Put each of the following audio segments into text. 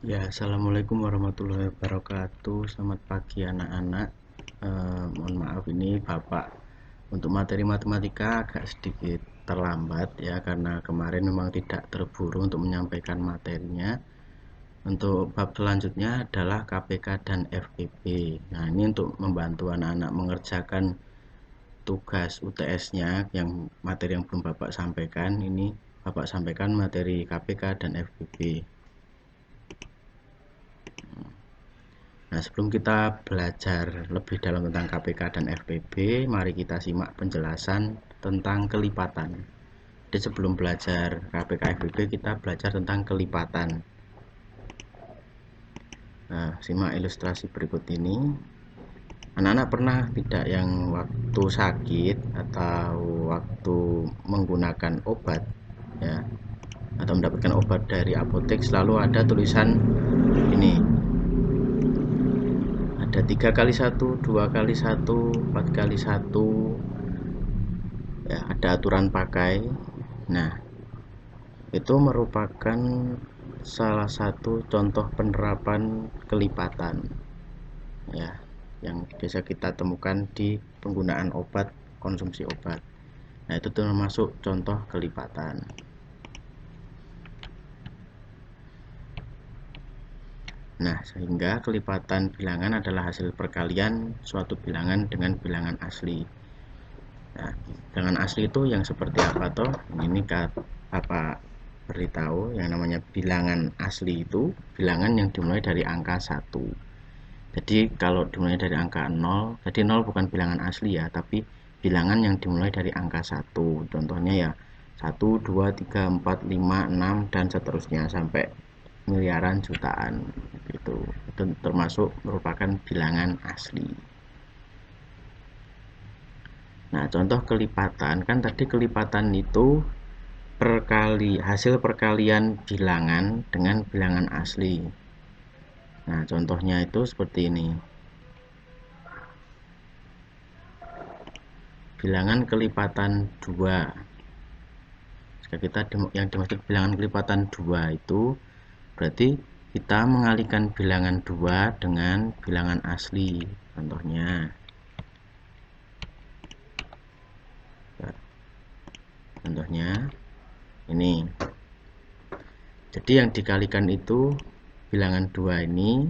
Ya, assalamualaikum warahmatullahi wabarakatuh. Selamat pagi anak-anak. Mohon maaf ini Bapak untuk materi matematika agak sedikit terlambat ya, karena kemarin memang tidak terburu untuk menyampaikan materinya. Untuk bab selanjutnya adalah KPK dan FPB. Nah, ini untuk membantu anak-anak mengerjakan tugas UTS-nya yang materi yang belum Bapak sampaikan. Ini Bapak sampaikan materi KPK dan FPB. Nah, sebelum kita belajar lebih dalam tentang KPK dan FPB, mari kita simak penjelasan tentang kelipatan. Jadi sebelum belajar KPK FPB, kita belajar tentang kelipatan. Nah, simak ilustrasi berikut ini. Anak-anak pernah tidak yang waktu sakit atau waktu menggunakan obat ya, atau mendapatkan obat dari apotek, selalu ada tulisan ini, ada 3 kali 1, 2 kali 1, 4 kali 1 ya, ada aturan pakai. Nah, itu merupakan salah satu contoh penerapan kelipatan ya, yang biasa kita temukan di penggunaan obat, konsumsi obat. Nah, itu termasuk contoh kelipatan. Nah, sehingga kelipatan bilangan adalah hasil perkalian suatu bilangan dengan bilangan asli. Nah, bilangan asli itu yang seperti apa toh? Ini Bapak beritahu, yang namanya bilangan asli itu bilangan yang dimulai dari angka 1. Jadi kalau dimulai dari angka 0, jadi 0 bukan bilangan asli ya, tapi bilangan yang dimulai dari angka 1. Contohnya ya 1, 2, 3, 4, 5, 6 dan seterusnya sampai miliaran, jutaan gitu. Itu termasuk merupakan bilangan asli. Nah, contoh kelipatan kan tadi kelipatan itu hasil perkalian bilangan dengan bilangan asli. Nah, contohnya itu seperti ini. Bilangan kelipatan 2. Jika yang dimaksud bilangan kelipatan 2 itu berarti kita mengalihkan bilangan 2 dengan bilangan asli. Contohnya ini. Jadi yang dikalikan itu bilangan 2 ini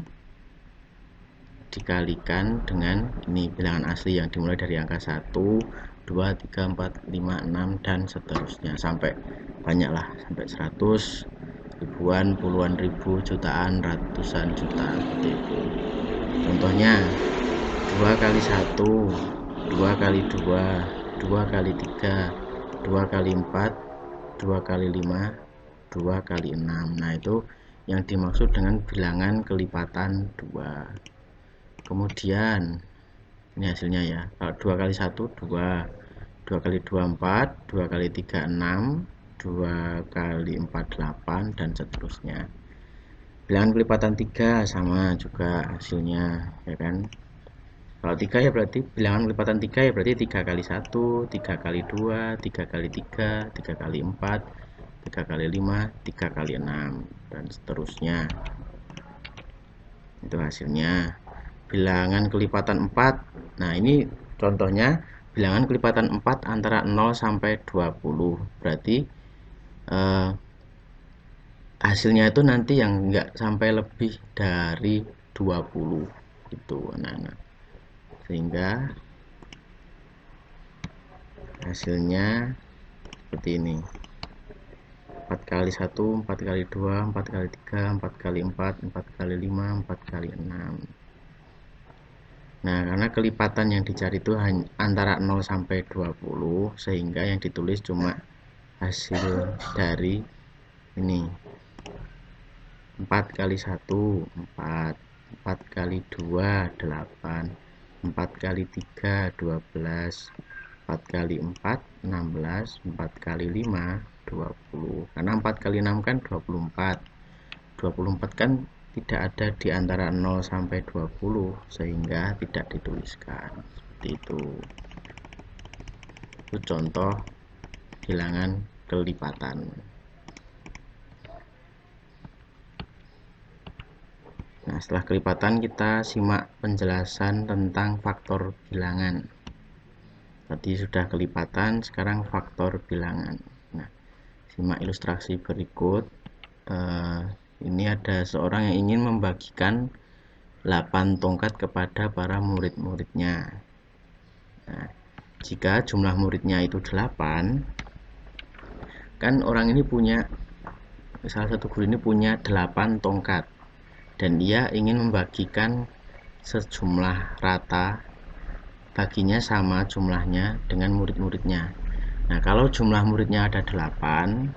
dikalikan dengan ini bilangan asli yang dimulai dari angka 1, 2, 3, 4, 5, 6 dan seterusnya sampai banyaklah, sampai 100, ribuan, puluhan ribu, jutaan, ratusan juta seperti itu. Contohnya 2 kali 1, 2 kali 2, 2 kali 3, 2 kali 4, 2 kali 5, 2 kali 6. Nah, itu yang dimaksud dengan bilangan kelipatan 2. Kemudian ini hasilnya ya. Kalau 2 kali 1 2, 2 kali 2 4, 2 kali 3 6, 2 kali 4 8 dan seterusnya. Bilangan kelipatan 3 sama juga hasilnya ya kan. Kalau 3 ya berarti bilangan kelipatan 3 ya berarti 3 kali 1, 3 kali 2, 3 kali 3, 3 kali 4, 3 kali 5, 3 kali 6 dan seterusnya. Itu hasilnya. Bilangan kelipatan 4. Nah, ini contohnya bilangan kelipatan 4 antara 0 sampai 20. Berarti hasilnya itu nanti yang enggak sampai lebih dari 20 itu anak-anak. Sehingga hasilnya seperti ini. 4 kali 1, 4 kali 2, 4 kali 3, 4 kali 4, 4 kali 5, 4 kali 6. Nah, karena kelipatan yang dicari itu antara 0 sampai 20, sehingga yang ditulis cuma hasil dari ini. 4 kali 1, 4. 4 kali 2, 8. 4 kali 3, 12. 4 kali 4, 16. 4 kali 5, 20. Karena 4 kali 6 kan 24. 24 kan tidak ada di antara 0 sampai 20 sehingga tidak dituliskan seperti itu. Itu contoh bilangan kelipatan. Nah, setelah kelipatan kita simak penjelasan tentang faktor bilangan. Tadi sudah kelipatan, sekarang faktor bilangan. Nah, simak ilustrasi berikut. Ini ada seorang yang ingin membagikan 8 tongkat kepada para murid-muridnya. Nah, jika jumlah muridnya itu 8, kan orang ini punya, salah satu guru ini punya 8 tongkat, dan dia ingin membagikan sejumlah rata, baginya sama jumlahnya dengan murid-muridnya. Nah, kalau jumlah muridnya ada 8,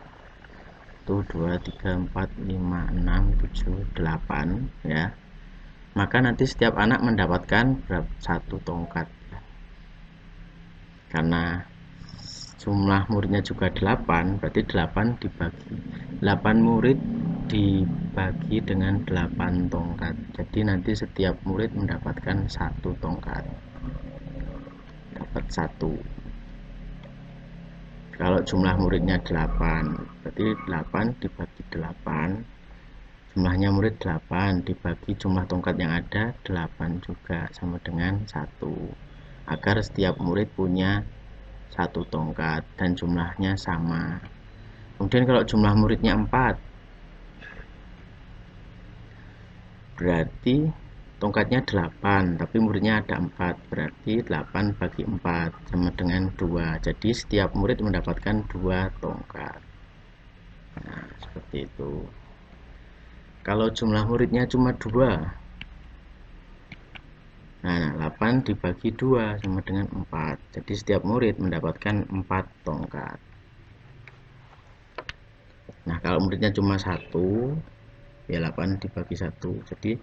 1, 2, 3, 4, 5, 6, 7, 8 ya, maka nanti setiap anak mendapatkan satu tongkat. Karena jumlah muridnya juga 8, berarti 8 dibagi 8 murid dibagi dengan 8 tongkat. Jadi nanti setiap murid mendapatkan satu tongkat, dapat satu. Kalau jumlah muridnya 8, berarti 8 dibagi 8, jumlahnya murid 8 dibagi jumlah tongkat yang ada 8 juga, sama dengan 1, agar setiap murid punya satu tongkat dan jumlahnya sama. Kemudian kalau jumlah muridnya 4, berarti tongkatnya 8 tapi muridnya ada 4, berarti 8 bagi 4 sama dengan 2. Jadi setiap murid mendapatkan 2 tongkat. Nah, seperti itu. Kalau jumlah muridnya cuma 2, nah 8 dibagi 2 sama dengan 4. Jadi setiap murid mendapatkan 4 tongkat. Nah, kalau muridnya cuma 1, ya 8 dibagi 1. Jadi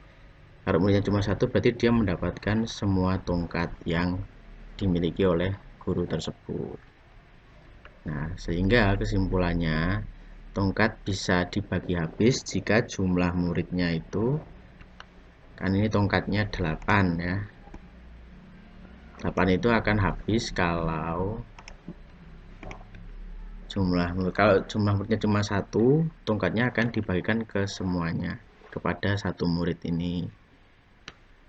kalau muridnya cuma 1, berarti dia mendapatkan semua tongkat yang dimiliki oleh guru tersebut. Nah, sehingga kesimpulannya, tongkat bisa dibagi habis jika jumlah muridnya itu, kan ini tongkatnya 8 ya, 8 itu akan habis kalau jumlah muridnya cuma 1, tongkatnya akan dibagikan ke semuanya, kepada satu murid ini.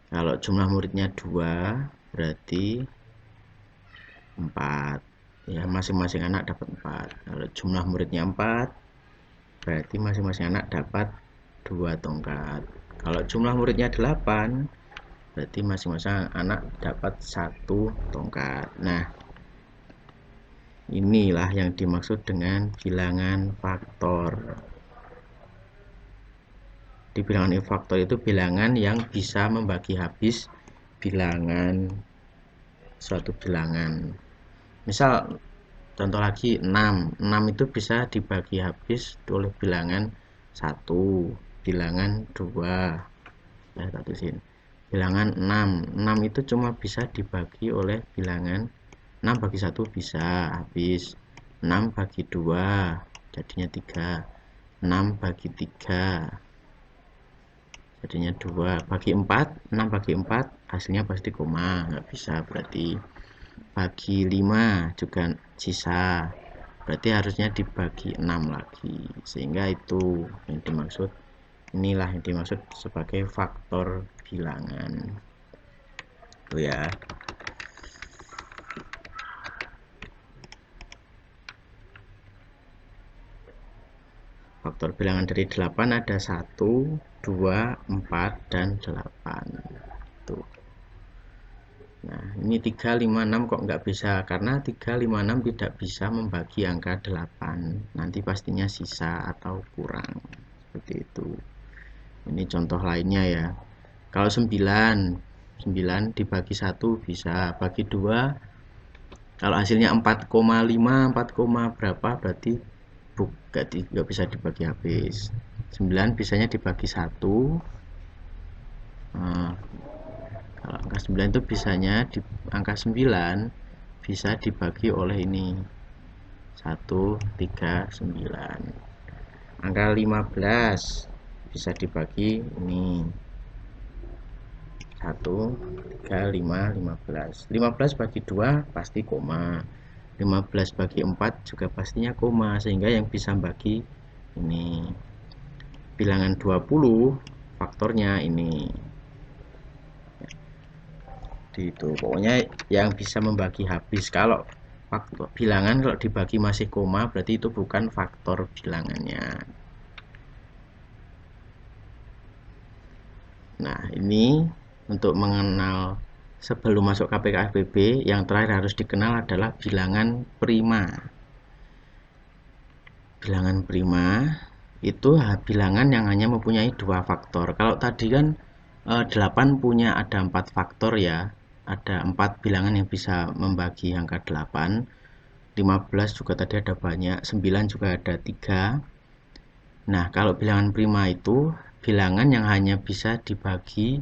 Kalau jumlah muridnya 2, berarti 4 ya, masing-masing anak dapat 4. Kalau jumlah muridnya 4, berarti masing-masing anak dapat 2 tongkat. Kalau jumlah muridnya 8, berarti masing-masing anak dapat 1 tongkat. Nah, inilah yang dimaksud dengan bilangan faktor. Di bilangan faktor itu bilangan yang bisa membagi habis bilangan, suatu bilangan. Misal contoh lagi 6 itu bisa dibagi habis oleh bilangan 1, bilangan 2 ya, tulisin bilangan 6 itu cuma bisa dibagi oleh bilangan 6 bagi 1 bisa habis, 6 bagi 2 jadinya 3, 6 bagi 3 jadinya 2, bagi 4, 6 bagi 4 hasilnya pasti koma, nggak bisa, berarti bagi 5 juga sisa, berarti harusnya dibagi 6 lagi, sehingga itu yang dimaksud, inilah yang dimaksud sebagai faktor bilangan. Itu ya. Faktor bilangan dari 8 ada 1, 2, 4, dan 8. Tuh. Nah, ini 3, 5, 6 kok nggak bisa? Karena 3, 5, 6 tidak bisa membagi angka 8. Nanti pastinya sisa atau kurang. Seperti itu. Ini contoh lainnya ya. Kalau 9 dibagi 1 bisa, bagi 2 kalau hasilnya 4,5, 4, berapa, berarti nggak bisa dibagi habis. 9 bisanya dibagi 1. Nah, kalau angka 9 itu bisanya angka 9 bisa dibagi oleh ini 1, 3, 9. Angka 15 bisa dibagi ini 1, 3, 5, 15. 15 bagi 2 pasti koma, 15 bagi 4 juga pastinya koma, sehingga yang bisa bagi ini bilangan 20, faktornya ini. Itu pokoknya yang bisa membagi habis. Kalau faktor bilangan kalau dibagi masih koma berarti itu bukan faktor bilangannya. Nah, ini untuk mengenal sebelum masuk KPK-FPB, yang terakhir harus dikenal adalah bilangan prima. Bilangan prima itu bilangan yang hanya mempunyai dua faktor. Kalau tadi kan 8 punya ada 4 faktor ya. Ada 4 bilangan yang bisa membagi angka 8. 15 juga tadi ada banyak, 9 juga ada 3. Nah, kalau bilangan prima itu bilangan yang hanya bisa dibagi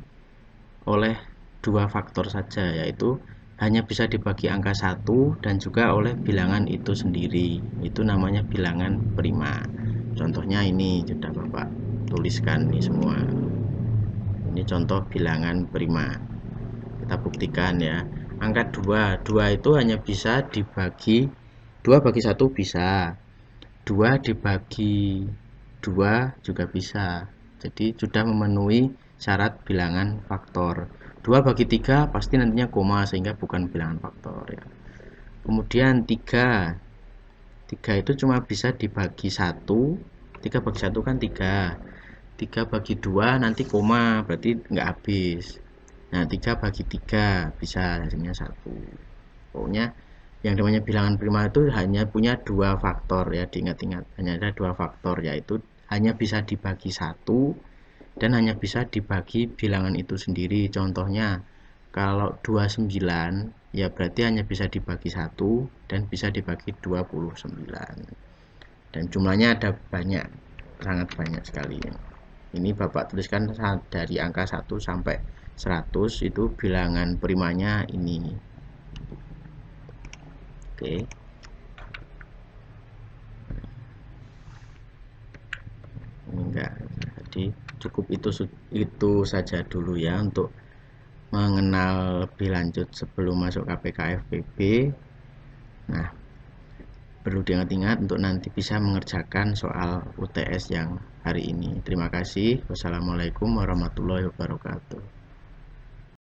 oleh dua faktor saja, yaitu hanya bisa dibagi angka 1 dan juga oleh bilangan itu sendiri. Itu namanya bilangan prima. Contohnya ini sudah Bapak tuliskan nih semua. Ini contoh bilangan prima. Kita buktikan ya. Angka 2, 2 itu hanya bisa dibagi 2 bagi 1 bisa. 2 dibagi 2 juga bisa. Jadi sudah memenuhi syarat bilangan faktor. 2 bagi 3 pasti nantinya koma sehingga bukan bilangan faktor ya. Kemudian 3. 3 itu cuma bisa dibagi 1. 3 bagi 1 kan 3. 3 bagi 2 nanti koma berarti nggak habis. Nah, 3 bagi 3 bisa hasilnya 1. Pokoknya yang namanya bilangan prima itu hanya punya dua faktor ya, diingat-ingat. Hanya ada dua faktor, yaitu hanya bisa dibagi 1 dan hanya bisa dibagi bilangan itu sendiri. Contohnya kalau 29 ya berarti hanya bisa dibagi 1 dan bisa dibagi 29. Dan jumlahnya ada banyak, sangat banyak sekali. Ini Bapak tuliskan dari angka 1 sampai 100 itu bilangan primanya ini. Oke. Enggak. Jadi cukup itu saja dulu ya untuk mengenal lebih lanjut sebelum masuk KPK-FPB. Nah, perlu diingat-ingat untuk nanti bisa mengerjakan soal UTS yang hari ini. Terima kasih. Wassalamualaikum warahmatullahi wabarakatuh.